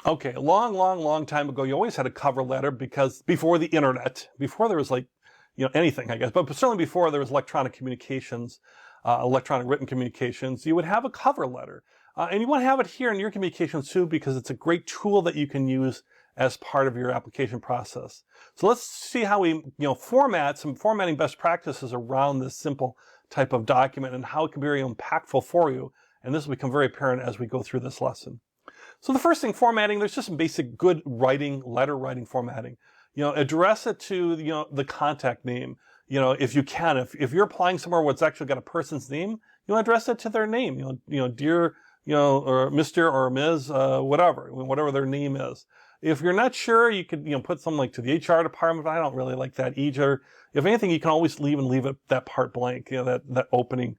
Okay, a long, long, long time ago, you always had a cover letter because before the internet, before there was like, anything, I guess, but certainly before there was electronic communications, electronic written communications, you would have a cover letter. And you want to have it here in your communications too because it's a great tool that you can use as part of your application process. So let's see how we, format some formatting best practices around this simple type of document and how it can be very impactful for you. And this will become very apparent as we go through this lesson. So the first thing, formatting, there's just some basic good writing, letter writing formatting. Address it to, the contact name. If you can, if you're applying somewhere where it's actually got a person's name, address it to their name. Dear, or Mr. or Ms. Whatever their name is. If you're not sure, you could, put something like to the HR department, but I don't really like that either. If anything, you can always leave that part blank, that opening,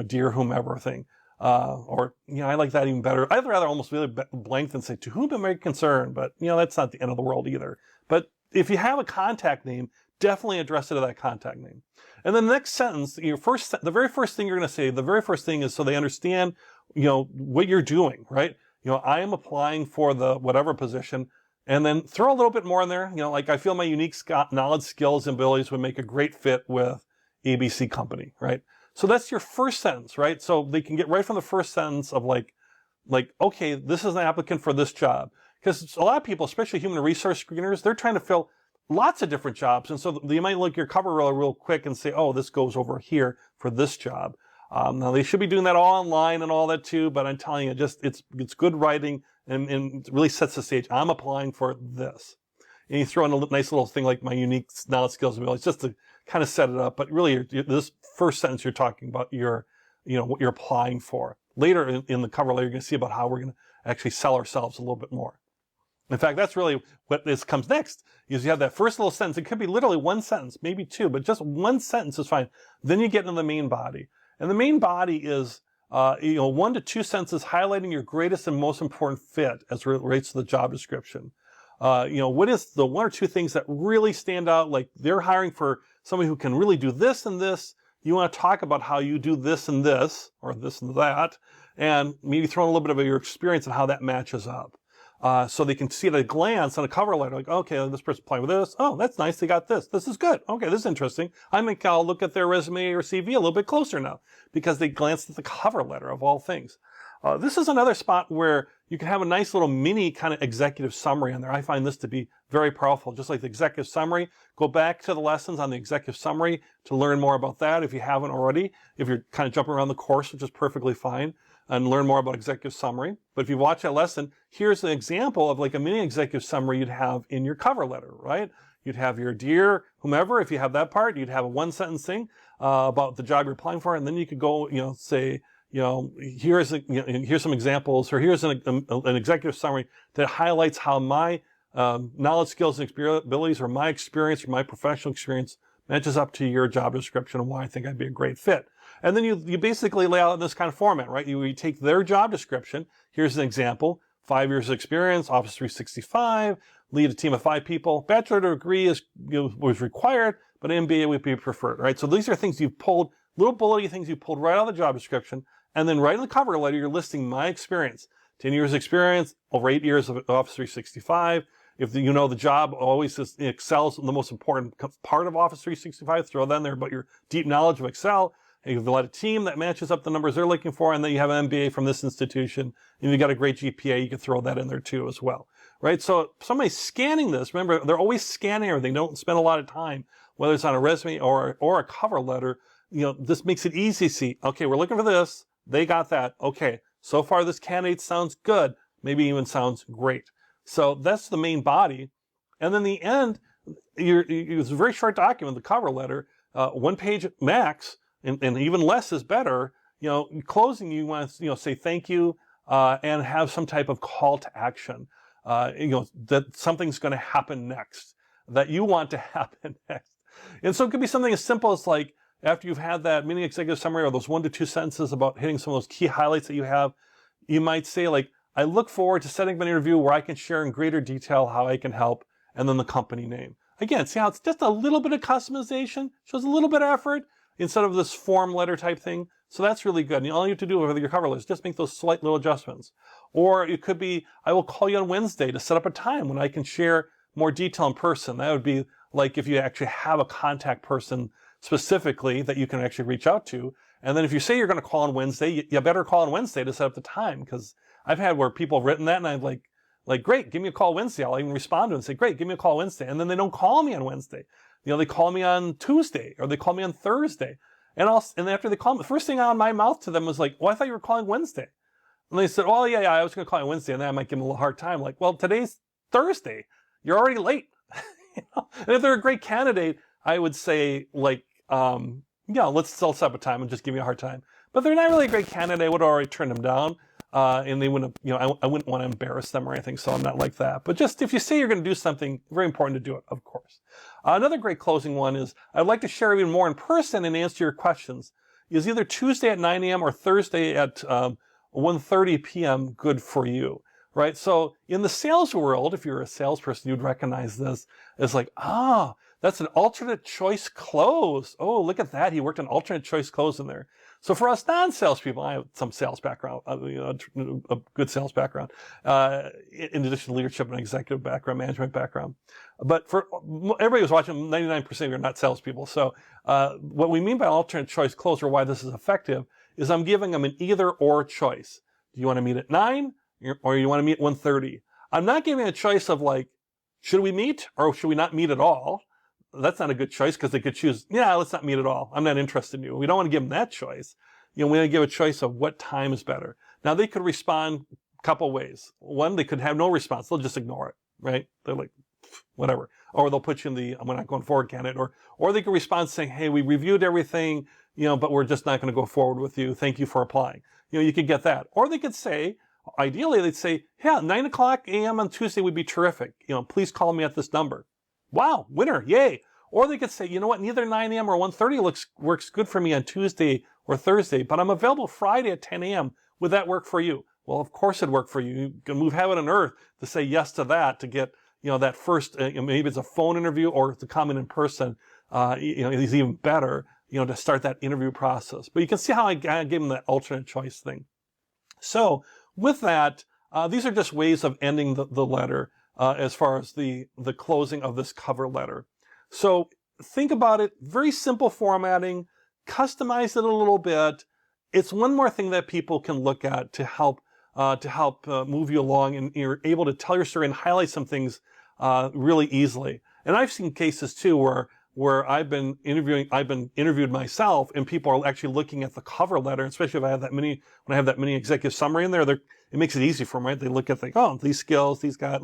dear whomever thing. I like that even better. I'd rather almost really blank than say to whom it may concern, but that's not the end of the world either. But if you have a contact name, definitely address it to that contact name. And then the next sentence, the very first thing you're going to say, the very first thing is so they understand, what you're doing, right? I am applying for the whatever position, and then throw a little bit more in there. Like I feel my unique knowledge, skills, and abilities would make a great fit with ABC company, right? So that's your first sentence, right? So they can get right from the first sentence of like, okay, this is an applicant for this job. Because a lot of people, especially human resource screeners, they're trying to fill lots of different jobs. And so you might look at your cover real quick and say, oh, this goes over here for this job. Now they should be doing that all online and all that too, but I'm telling you, it's good writing and it really sets the stage. I'm applying for this. And you throw in a nice little thing like my unique knowledge, skills, and abilities just to kind of set it up. But really, this first sentence you're talking about what you're applying for. Later in the cover letter, you're going to see about how we're going to actually sell ourselves a little bit more. In fact, that's really what this comes next. Is you have that first little sentence. It could be literally one sentence, maybe two, but just one sentence is fine. Then you get into the main body. And the main body is 1 to 2 sentences highlighting your greatest and most important fit as it relates to the job description. What is the 1 or 2 things that really stand out? Like they're hiring for somebody who can really do this and this. You want to talk about how you do this and this, or this and that, and maybe throw in a little bit of your experience and how that matches up. So they can see at a glance on a cover letter, like, okay, this person's applying with this. Oh, that's nice. They got this. This is good. Okay, this is interesting. I'll look at their resume or CV a little bit closer now because they glanced at the cover letter of all things. This is another spot where you can have a nice little mini kind of executive summary in there. I find this to be very powerful. Just like the executive summary, go back to the lessons on the executive summary to learn more about that if you haven't already. If you're kind of jumping around the course, which is perfectly fine, and learn more about executive summary. But if you watch that lesson, here's an example of like a mini executive summary you'd have in your cover letter, right? You'd have your dear whomever, if you have that part, you'd have a 1-sentence thing about the job you're applying for, and then you could go, say, here's some examples, or here's an executive summary that highlights how my knowledge, skills, and abilities, or my experience, or my professional experience matches up to your job description and why I think I'd be a great fit. And then you basically lay out in this kind of format, right? You take their job description. Here's an example: 5 years of experience, Office 365, lead a team of 5 people. Bachelor degree was required, but MBA would be preferred, right? So these are things you've pulled, little bullety things you pulled right out of the job description. And then right in the cover letter, you're listing my experience. 10 years experience, over 8 years of Office 365. If the job always is Excel is the most important part of Office 365, throw that in there about your deep knowledge of Excel. You've led a team that matches up the numbers they're looking for, and then you have an MBA from this institution, and you've got a great GPA, you can throw that in there too as well, right? So somebody's scanning this. Remember, they're always scanning everything. They don't spend a lot of time, whether it's on a resume or a cover letter. This makes it easy to see, okay, we're looking for this. They got that. Okay, so far this candidate sounds good, maybe even sounds great. So that's the main body. And then the end, it's a very short document, the cover letter, 1 page max, and even less is better. In closing, you want to say thank you and have some type of call to action. That something's going to happen next, that you want to happen next. And so it could be something as simple as like, after you've had that mini executive summary or those 1 to 2 sentences about hitting some of those key highlights that you have, you might say like, I look forward to setting up an interview where I can share in greater detail how I can help, and then the company name. Again, see how it's just a little bit of customization, shows a little bit of effort instead of this form letter type thing. So that's really good. And all you have to do with your cover letter is just make those slight little adjustments. Or it could be, I will call you on Wednesday to set up a time when I can share more detail in person. That would be like if you actually have a contact person specifically that you can actually reach out to. And then if you say you're going to call on Wednesday, you better call on Wednesday to set up the time, because I've had where people have written that and I'm like, great, give me a call Wednesday. I'll even respond to it and say, great, give me a call Wednesday. And then they don't call me on Wednesday. They call me on Tuesday or they call me on Thursday. And after they call me, the first thing out of my mouth to them was like, well, I thought you were calling Wednesday. And they said, oh, yeah, I was going to call you Wednesday. And then I might give them a little hard time. Like, well, today's Thursday. You're already late. And if they're a great candidate, I would say like, let's still set up a time and just give me a hard time. But if they're not really a great candidate, I would already turn them down. And they wouldn't, I wouldn't want to embarrass them or anything, so I'm not like that. But just if you say you're going to do something, very important to do it, of course. Another great closing one is, I'd like to share even more in person and answer your questions. Is either Tuesday at 9 a.m. or Thursday at 1:30 p.m. good for you, right? So in the sales world, if you're a salesperson, you'd recognize this as like, that's an alternate choice close. Oh, look at that. He worked an alternate choice close in there. So for us non-salespeople, I have some sales background, a good sales background, in addition to leadership and executive background, management background. But for everybody who's watching, 99% are not salespeople. So what we mean by alternate choice close, or why this is effective, is I'm giving them an either or choice. Do you want to meet at 9 or you want to meet at 1:30? I'm not giving a choice of like, should we meet or should we not meet at all? That's not a good choice, because they could choose, let's not meet at all. I'm not interested in you. We don't want to give them that choice. We want to give a choice of what time is better. Now, they could respond a couple ways. One, they could have no response. They'll just ignore it, right? They're like, whatever. Or they'll put you in the, I'm not going forward candidate. Or they could respond saying, hey, we reviewed everything, but we're just not going to go forward with you. Thank you for applying. You could get that. Or they could say, ideally, they'd say, 9 o'clock a.m. on Tuesday would be terrific. Please call me at this number. Wow, winner, yay. Or they could say, you know what, neither 9 a.m. or 1:30 works good for me on Tuesday or Thursday, but I'm available Friday at 10 a.m. Would that work for you? Well, of course it'd work for you. You can move heaven and earth to say yes to that, to get, that first, maybe it's a phone interview or to come in person, is even better, to start that interview process. But you can see how I gave them that alternate choice thing. So with that, these are just ways of ending the letter. As far as the closing of this cover letter. So think about it, very simple formatting, customize it a little bit. It's one more thing that people can look at to help move you along, and you're able to tell your story and highlight some things really easily. And I've seen cases too where I've been interviewed myself, and people are actually looking at the cover letter, especially if I have when I have that mini executive summary in there, it makes it easy for them, right? They look at these skills, these guys,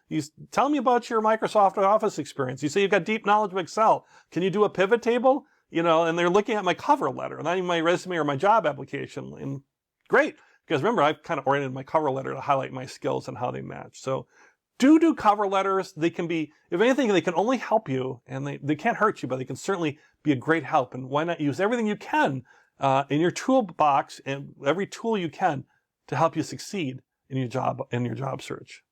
you tell me about your Microsoft Office experience. You say you've got deep knowledge of Excel. Can you do a pivot table? And they're looking at my cover letter, not even my resume or my job application. And great, because remember, I've kind of oriented my cover letter to highlight my skills and how they match. So do cover letters. They can be, if anything, they can only help you, and they can't hurt you, but they can certainly be a great help. And why not use everything you can in your toolbox, and every tool you can to help you succeed in your job search.